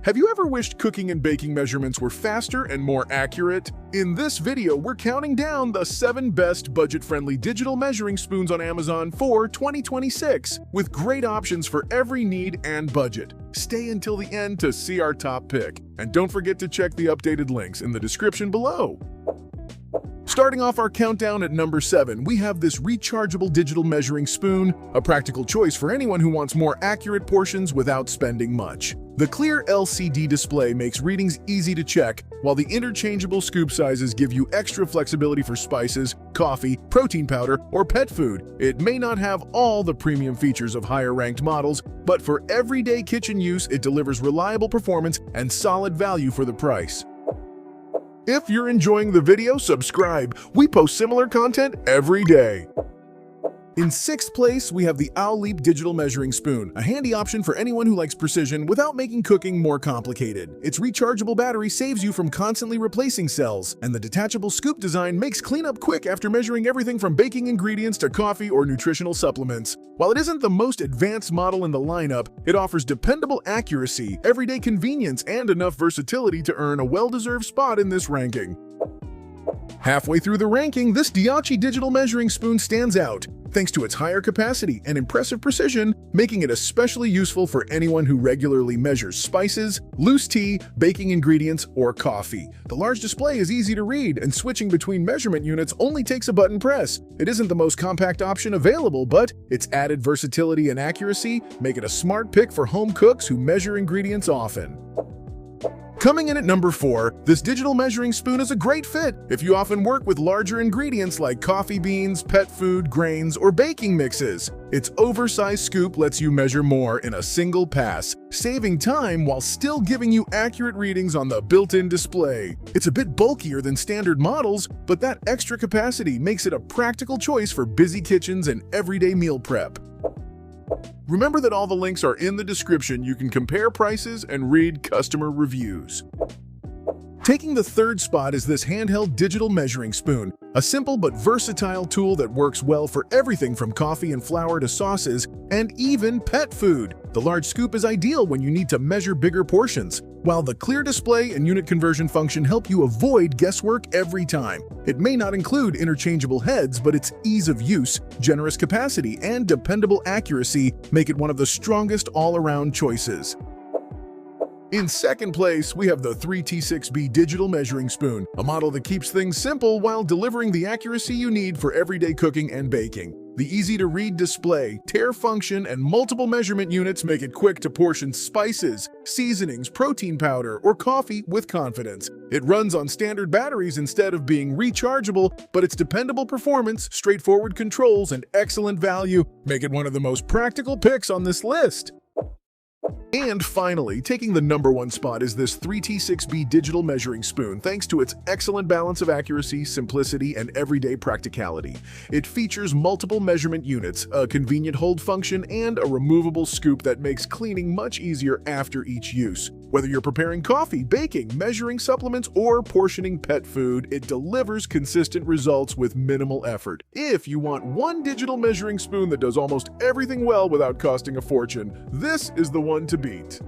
Have you ever wished cooking and baking measurements were faster and more accurate? In this video, we're counting down the 7 best budget-friendly digital measuring spoons on Amazon for 2026, with great options for every need and budget. Stay until the end to see our top pick, and don't forget to check the updated links in the description below. Starting off our countdown at number 7, we have this rechargeable digital measuring spoon, a practical choice for anyone who wants more accurate portions without spending much. The clear LCD display makes readings easy to check, while the interchangeable scoop sizes give you extra flexibility for spices, coffee, protein powder, or pet food. It may not have all the premium features of higher-ranked models, but for everyday kitchen use, it delivers reliable performance and solid value for the price. If you're enjoying the video, subscribe. We post similar content every day. In 6th place, we have the Owleap Digital Measuring Spoon, a handy option for anyone who likes precision without making cooking more complicated. Its rechargeable battery saves you from constantly replacing cells, and the detachable scoop design makes cleanup quick after measuring everything from baking ingredients to coffee or nutritional supplements. While it isn't the most advanced model in the lineup, it offers dependable accuracy, everyday convenience, and enough versatility to earn a well-deserved spot in this ranking. Halfway through the ranking, this Diachi digital measuring spoon stands out, thanks to its higher capacity and impressive precision, making it especially useful for anyone who regularly measures spices, loose tea, baking ingredients, or coffee. The large display is easy to read, and switching between measurement units only takes a button press. It isn't the most compact option available, but its added versatility and accuracy make it a smart pick for home cooks who measure ingredients often. Coming in at number 4, this digital measuring spoon is a great fit if you often work with larger ingredients like coffee beans, pet food, grains, or baking mixes. Its oversized scoop lets you measure more in a single pass, saving time while still giving you accurate readings on the built-in display. It's a bit bulkier than standard models, but that extra capacity makes it a practical choice for busy kitchens and everyday meal prep. Remember that all the links are in the description. You can compare prices and read customer reviews. Taking the 3rd spot is this handheld digital measuring spoon, a simple but versatile tool that works well for everything from coffee and flour to sauces and even pet food. The large scoop is ideal when you need to measure bigger portions, while the clear display and unit conversion function help you avoid guesswork every time. It may not include interchangeable heads, but its ease of use, generous capacity, and dependable accuracy make it one of the strongest all-around choices. In 2nd place, we have the 3T6B Digital Measuring Spoon, a model that keeps things simple while delivering the accuracy you need for everyday cooking and baking. The easy-to-read display, tare function, and multiple measurement units make it quick to portion spices, seasonings, protein powder, or coffee with confidence. It runs on standard batteries instead of being rechargeable, but its dependable performance, straightforward controls, and excellent value make it one of the most practical picks on this list. And finally, taking the number 1 spot is this 3T6B digital measuring spoon, thanks to its excellent balance of accuracy, simplicity, and everyday practicality. It features multiple measurement units, a convenient hold function, and a removable scoop that makes cleaning much easier after each use. Whether you're preparing coffee, baking, measuring supplements, or portioning pet food, it delivers consistent results with minimal effort. If you want one digital measuring spoon that does almost everything well without costing a fortune, this is the one to beat.